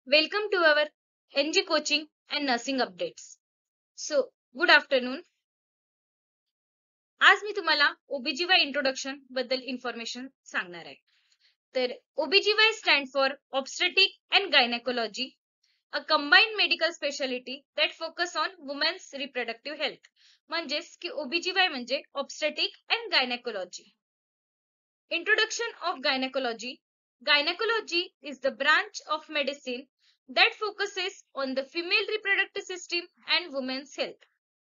Welcome to our NG coaching and nursing updates. So, good afternoon. आज मी तुम्हाला OBGY introduction बद्दल information सांगणार आहे. तर OBGY stand for obstetric and gynaecology, a combined medical speciality that focus on women's reproductive health. म्हणजेच की OBGY म्हणजे obstetric and gynaecology. Introduction of gynecology. Gynecology is the branch of medicine that focuses on the female reproductive system and women's health.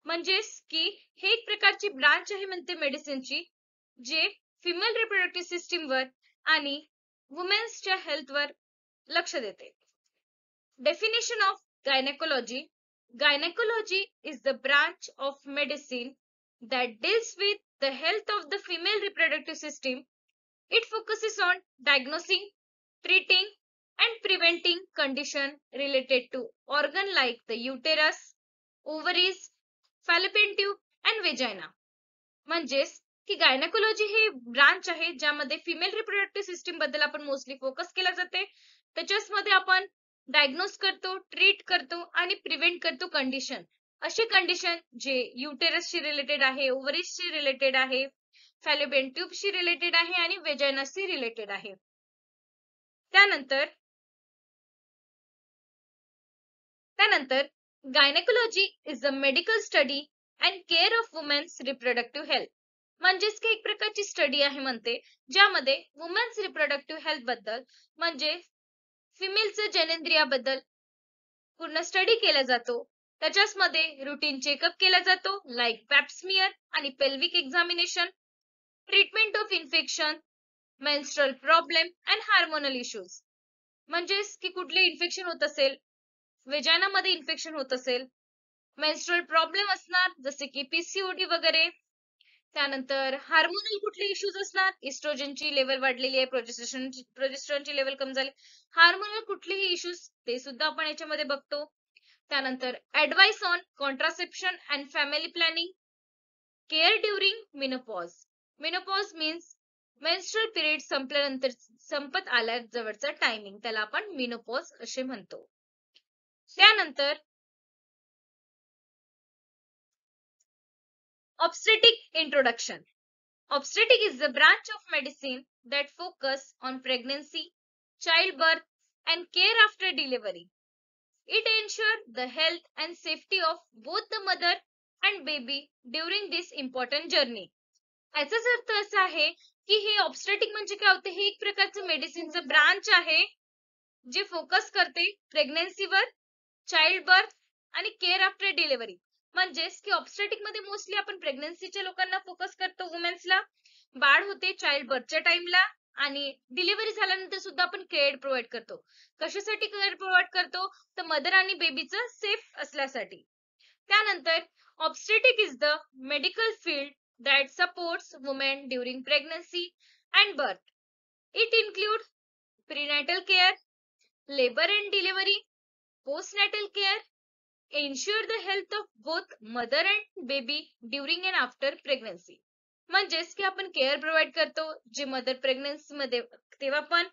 म्हणजेच की हे एक प्रकारची branch आहे म्हणते मेडिसिनची जे फिमेल रिप्रोडक्टिव्ह सिस्टीम वर आणि वुमेन्सच्या हेल्थ वर लक्ष देते. Definition of gynecology. Gynecology is the branch of medicine that deals with the health of the female reproductive system. It focuses on diagnosing, treating, and preventing conditions related to organ like the uterus, ovaries, fallopian tube, and vagina. म्हणजेच की gynaecology हे branch आहे ज्यामध्ये female reproductive system बद्दल आपण mostly focus केला जाते. त्याच्यामध्ये आपण डायग्नोज करतो, ट्रीट करतो आणि प्रिव्हेंट करतो कंडिशन. अशी कंडिशन जे युटेरसशी रिलेटेड आहे, ओव्हरीजशी रिलेटेड आहे, फॅलोपियन ट्यूबशी रिलेटेड आहे आणि वेजाइनाशी रिलेटेड आहे. त्यानंतर gynaecology is a medical study and care of women's reproductive health. म्हणजेच की एक प्रकारची स्टडी आहे म्हणते ज्यामध्ये वुमेन्स रिप्रोडक्टिव्ह हेल्थ बद्दल म्हणजे फिमेलचं जननेंद्रियाबद्दल पूर्ण स्टडी केला जातो. त्याच्यामध्ये रुटीन चेकअप केला जातो लाईक पॅप स्मिअर आणि pelvic examination, treatment of infection, menstrual problem and hormonal issues. म्हणजेच की कुठले इन्फेक्शन होत असेल, वेजाइनामध्ये इन्फेक्शन होत असेल, मेन्स्ट्रुअल प्रॉब्लेम असणार जसे की PCOD वगैरे. त्यानंतर हार्मोनल कुठले इश्यूज असणार, इस्ट्रोजनची लेवल वाढलेली आहे, प्रोजेस्टेरॉनची लेवल कमी झाली, हार्मोनल कुठलेही इश्यूज ते सुद्धा आपण याच्यामध्ये बघतो. त्यानंतर advice on contraception and family planning, care during menopause. Menopause means menstrual period संपल्यानंतर संपत आल्या जवळचा टायमिंग, त्याला आपण मेनोपॉज असे म्हणतो. त्यानंतर obstetric introduction. Obstetric is the branch of medicine that focus on pregnancy, childbirth, and care after delivery. It ensures the health and safety of both the mother and baby during this important journey. याचाच अर्थ असा आहे की हे obstetric म्हणजे काय होते, हे एक प्रकारचं मेडिसिनचं ब्रांच आहे जे फोकस करते प्रेग्नन्सीवर, चाइल्ड बर्थ आणि केअर आफ्टर डिलिव्हरी. म्हणजेच की ऑब्स्टेटिक मध्ये मोस्टली आपण प्रेग्नन्सीच्या लोकांना फोकस करतो, वुमेन्सला बाळ होते चाइल्ड बर्थच्या टाइमला आणि डिलिव्हरी झाल्यानंतर सुद्धा आपण केअर प्रोव्हाइड करतो. कशासाठी केअर प्रोव्हाइड करतो, तर मदर आणि बेबीचं सेफ असल्यासाठी. त्यानंतर obstetric is the medical field that supports women during pregnancy and birth. It includes prenatal care, labor and delivery, postnatal care, ensure the health of both mother and baby during and after pregnancy. म्हणजेच की आपण care provide करतो जे mother pregnancy मध्ये तेव्हा पण,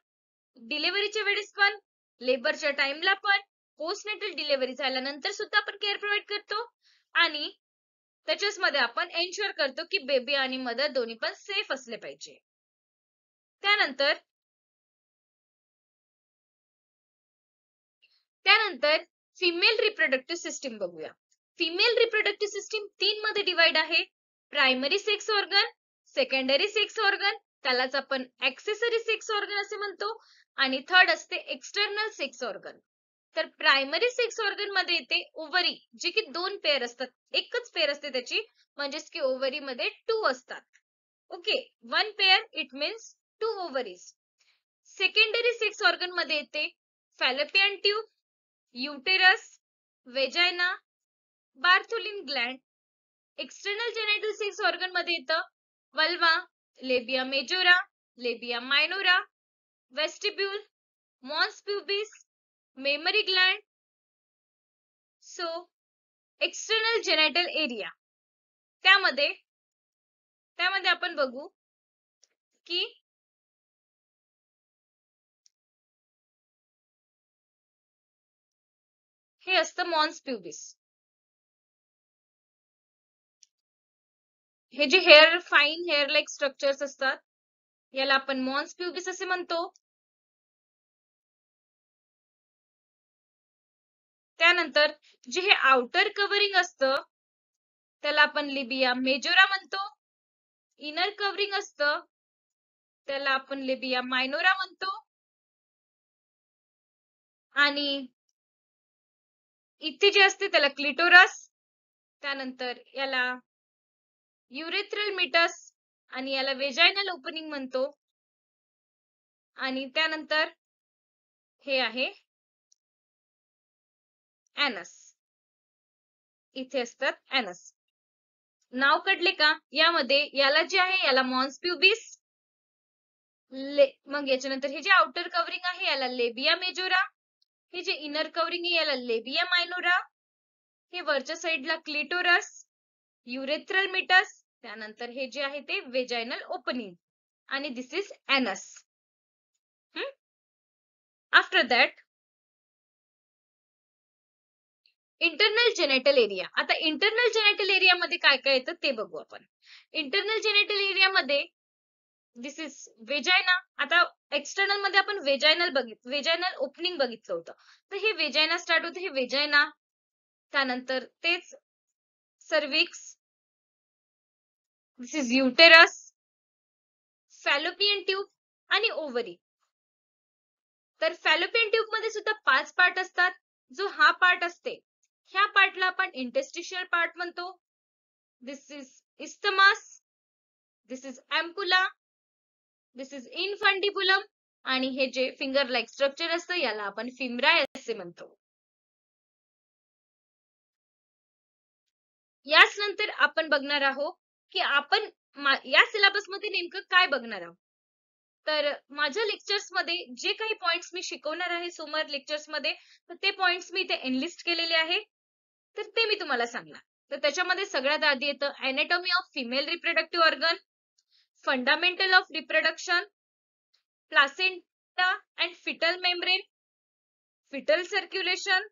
डिलिव्हरीच्या वेळेस पण, लेबरच्या टाइमला पण, पोस्टनेटल डिलिव्हरी झाल्यानंतर सुद्धा आपण केअर प्रोव्हाइड करतो आणि त्याच्यामध्ये आपण एन्श्योर करतो की बेबी आणि मदर दोन्ही पण सेफ असले पाहिजे. त्यानंतर फिमेल रिप्रोडक्टिव्ह सिस्टीम बघूया. फिमेल रिप्रोडक्टिव्ह सिस्टीम 3 मध्ये डिवाइड आहे. Primary sex organ, secondary sex organ, त्यालाच आपण ऍक्सेसरी सेक्स ऑर्गन असे म्हणतो, आणि थर्ड असते एक्सटर्नल सेक्स ऑर्गन. तर प्रायमरी सेक्स ऑर्गन मध्ये येते ओव्हरी, जी की 2 पेअर असतात, एकच पेअर असते त्याची, म्हणजेच की ओव्हरी मध्ये 2 असतात. Okay, 1 pair it means 2 ovaries. Secondary sex organ मध्ये येते fallopian tube, uterus, vagina, Bartholin gland. External genital sex organ मध्ये येतं vulva, labia majora, labia minora, vestibule, mons pubis, mammary gland. So external genital area, त्यामध्ये आपण बघू की हे असतं मॉन्स प्युबिस. हे जे hair fine hair like structures असतात याला आपण मॉन्स प्युबिस असे म्हणतो. त्यानंतर जे हे आउटर कव्हरिंग असतं त्याला आपण लिबिया मेजोरा म्हणतो. इनर कव्हरिंग असतं त्याला आपण लिबिया मायनोरा म्हणतो. आणि इथे जे असते त्याला क्लिटोरस. त्यानंतर याला युरेथ्रल मिटस आणि याला वेजायनल ओपनिंग म्हणतो. आणि त्यानंतर हे आहे ऍनस. इथे असतात ऍनस. नाव कळले का? यामध्ये याला जे आहे याला मॉन्स प्युबिस, मग याच्यानंतर हे जे आउटर कव्हरिंग आहे याला लेबिया मेजोरा, हे जे इनर कव्हरिंग आहे याला लेबिया मायनोरा, हे वरच्या साईडला क्लिटोरस, युरेथ्रल मिटस, त्यानंतर हे जे आहे ते वेजायनल ओपनिंग आणि this is anus. After that internal genital area. आता इंटरनल जेनेटल एरिया मध्ये काय काय येतं ते बघू आपण. इंटरनल जेनेटल एरिया मध्ये दिस इज वेजायना. आता एक्सटर्नल मध्ये आपण वेजायनल ओपनिंग बघितलं होतं. तर हे वेजायना स्टार्ट होतं, हे वेजायना. त्यानंतर तेच cervix, this is uterus, fallopian tube आणि ओव्हरी. तर फॅलोपियन ट्यूब मध्ये सुद्धा 5 पार्ट असतात. जो हा पार्ट असते ह्या पार्टला आपण इंटेस्टिशियल पार्ट म्हणतो. This is isthmus, this is ampulla, this is infundibulum आणि हे जे फिंगर लाईक स्ट्रक्चर असतं याला आपण फिमराय असे म्हणतो. याच नंतर आपण बघणार आहोत की आपण या सिलेबस मध्ये नेमकं काय बघणार आहोत. तर माझ्या लेक्चर्स मध्ये जे काही पॉइंट्स मी शिकवणार आहे समोर लेक्चर्स मध्ये, तर ते पॉइंट्स मी इथे एनलिस्ट केलेले आहे. तर ते मी तुम्हाला सांगणार. तर त्याच्यामध्ये सगळ्यात आधी येतं anatomy of female reproductive organ, fundamental of reproduction, placenta and foetal membrane, foetal circulation,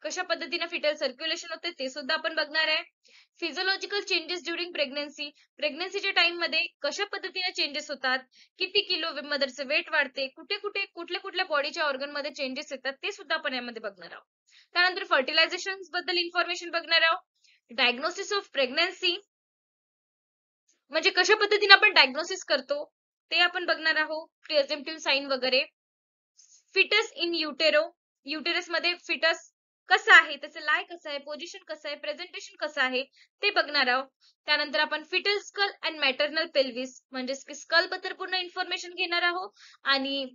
कशा पद्धतीने फिटल सर्क्युलेशन होते ते सुद्धा आपण बघणार आहे. फिजिओलॉजिकल चेंजेस ड्युरिंग प्रेग्नन्सी, प्रेग्नन्सीच्या टाइम मध्ये कशा पद्धतीने चेंजेस होतात, किती किलो मदरचं वेट वाढते, कुठे कुठे कुठल्या कुठल्या बॉडीच्या ऑर्गन मध्ये चेंजेस येतात ते सुद्धा आपण यामध्ये बघणार आहोत. त्यानंतर फर्टिलायझेशन बद्दल इन्फॉर्मेशन बघणार आहोत. डायग्नोसिस ऑफ प्रेग्नन्सी म्हणजे कशा पद्धतीने आपण डायग्नोसिस करतो ते आपण बघणार आहोत. प्रिझेंटिव्ह साईन वगैरे. फिटस इन युटेरो, युटेरस मध्ये फिटस कसं आहे, त्याचं लाय कसं आहे, पोझिशन कसं आहे, प्रेझेंटेशन कसं आहे ते बघणार आहोत. त्यानंतर आपण foetal skull and maternal pelvis म्हणजे स्कल बद्दल पूर्ण इन्फॉर्मेशन घेणार आहोत आणि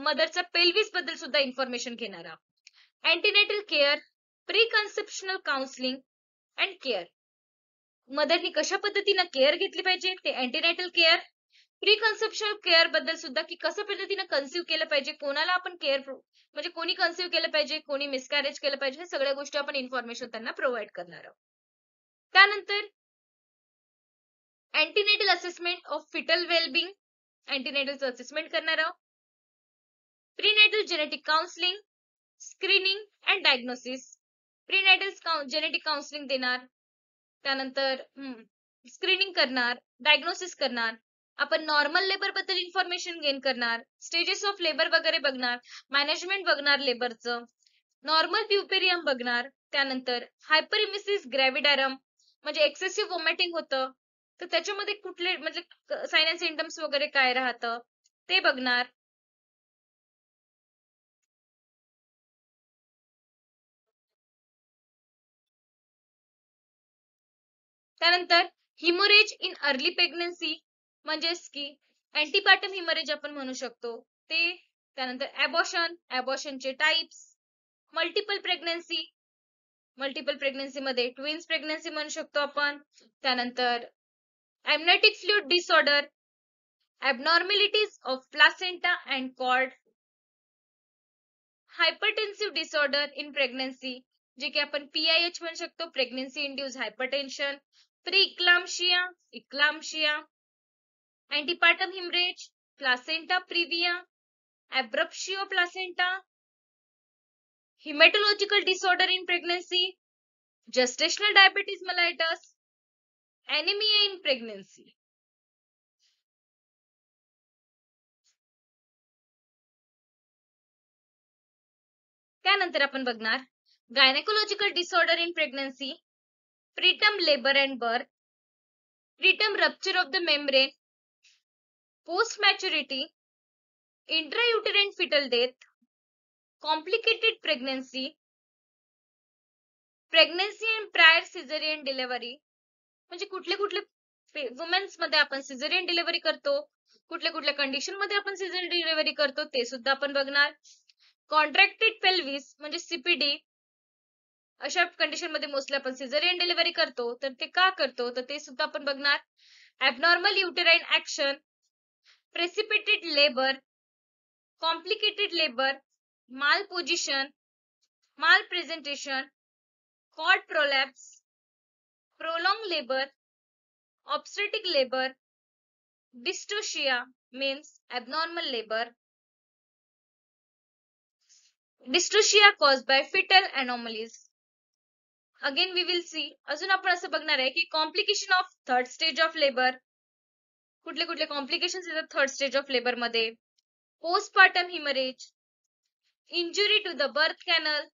मदरच्या पेल्विस बद्दल सुद्धा इन्फॉर्मेशन घेणार आहोत. Antenatal care, pre conceptional counselling and care, मदरनी कशा पद्धतीने केअर घेतली पाहिजे ते antenatal care. Pre conceptional care बद्दल सुद्धा की कसं पद्धतीने कन्सिव्ह केलं पाहिजे, कोणाला आपण केअर म्हणजे कोणी कन्सिव्ह केलं पाहिजे, कोणी मिसकॅरेज केलं पाहिजे, हे सगळ्या गोष्टी आपण इन्फॉर्मेशन त्यांना प्रोव्हाइड करणार आहोत. त्यानंतर antenatal assessment of fetal wellbeing, अँटीनेटलचं असेसमेंट करणार आहोत. Prenatal genetic counselling, screening and diagnosis, prenatal genetic counselling देणार. त्यानंतर स्क्रीनिंग करणार, डायग्नोसिस करणार. आपण नॉर्मल लेबर बद्दल इन्फॉर्मेशन गेन करणार, स्टेजेस ऑफ लेबर वगैरे बघणार, मॅनेजमेंट बघणार लेबरचं, नॉर्मल प्युपेरियम बघणार. त्यानंतर हायपरिमिसिस ग्रॅव्हिडारम म्हणजे एक्सेसिव्ह वॉमिटिंग होतं तर त्याच्यामध्ये कुठले म्हणजे साइन अँड सिम्पटम्स वगैरे काय राहतं ते बघणार. त्यानंतर हिमोरेज इन अर्ली प्रेग्नन्सी म्हणजेच की अँटीपार्टम हिमोरेज आपण म्हणू शकतो ते. त्यानंतर ॲबॉर्शनचे types, multiple pregnancy, multiple pregnancy मध्ये ट्विन्स प्रेग्नन्सी म्हणू शकतो आपण. त्यानंतर amniotic fluid disorder, abnormalities of placenta and cord, hypertensive disorder in pregnancy जे की आपण PIH म्हणू शकतो, pregnancy induce hypertension, pre eclampsia, antepartum hematological disorder in pregnancy, gestational diabetes mellitus, anemia in pregnancy. त्यानंतर आपण बघणार gynaecological disorder in pregnancy, preterm labour and birth, preterm rupture of the membrane, post maturity, intrauterine fetal death, complicated pregnancy, pregnancy and prior cesarean delivery. म्हणजे कुठले कुठले women's मध्ये आपण caesarean delivery करतो, कुठल्या कुठल्या कंडिशन मध्ये आपण सिझेरियन डिलिव्हरी करतो ते सुद्धा आपण बघणार. कॉन्ट्रॅक्टेड पेल्विस म्हणजे सीपीडी, अशा कंडिशन मध्ये मोस्टली आपण सिझेरियन डिलिव्हरी करतो, तर ते का करतो तर ते सुद्धा आपण बघणार. Abnormal uterine action, precipitated labour, complicated labour, malposition, malpresentation, cord prolapse, prolonged labor, obstetric labor, dystocia means abnormal labor, dystocia caused by fetal anomalies. Again we will see, अजून आपण असं बघणार आहे की complication of third stage of labour, कुठले कुठले complications येतात third stage of labour मध्ये, postpartum haemorrhage, injury to the birth canal,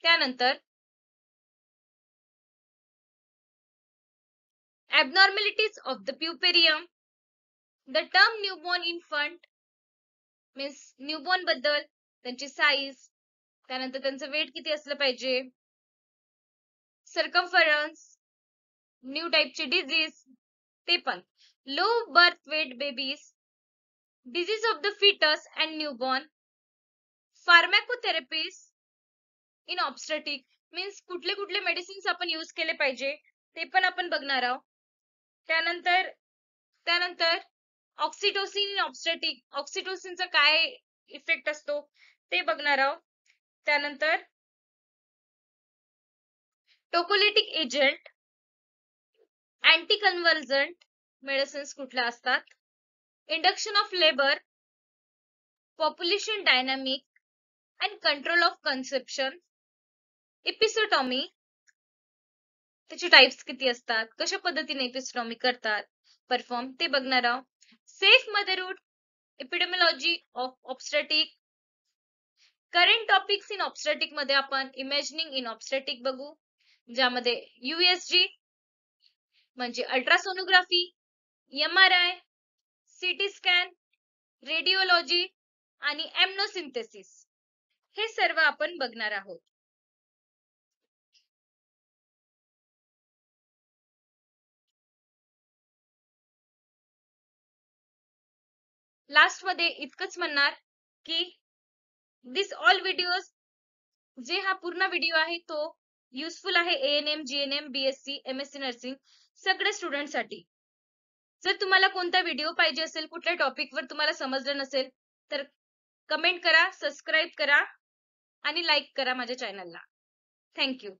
त्यानंतर abnormalities of the puparium, the term newborn infant means newborn बद्दल, त्यांची साईज, त्यानंतर त्यांचं वेट किती असलं पाहिजे, सर्कम्फरन्स, न्यू टाइपचे डिझीज ते पण, low birth weight babies, disease of the fetus and newborn, pharmacotherapies in obstetric means कुठले कुठले मेडिसिन्स आपण यूज केले पाहिजे ते पण आपण बघणार आहोत. त्यानंतर ऑक्सिटोसिन इन ऑब्स्टेटिक, ऑक्सिटोसिनचा काय इफेक्ट असतो ते बघणार आहोत. त्यानंतर tocolytic agent, anti convulsant medicines कुठल्या असतात, induction of labour, population dynamic and control of conception, episiotomy, त्याचे टाइप्स किती असतात, कशा पद्धतीने एपिसोटॉमी करतात परफॉर्म ते बघणार आहोत. Safe motherhood, epidemiology of obstetric, current topics in obstetric मध्ये आपण इमॅजिनिंग इन ऑब्स्टेटिक बघू, ज्यामध्ये USG म्हणजे ultrasonography, MRI, CT scan, radiology आणि एम्नोसिंथेसिस हे सर्व आपण बघणार आहोत. लास्ट मध्ये इतकंच म्हणणार की दिस ऑल व्हिडिओज, जे हा पूर्ण व्हिडिओ आहे तो युजफुल आहे ANM, GNM, BSc, MSc nursing सगळ्या स्टुडंटसाठी. जर तुम्हाला कोणता व्हिडिओ पाहिजे असेल, कुठल्या टॉपिकवर तुम्हाला समजलं नसेल तर कमेंट करा, सबस्क्राईब करा आणि लाईक करा माझ्या चॅनलला. थँक्यू.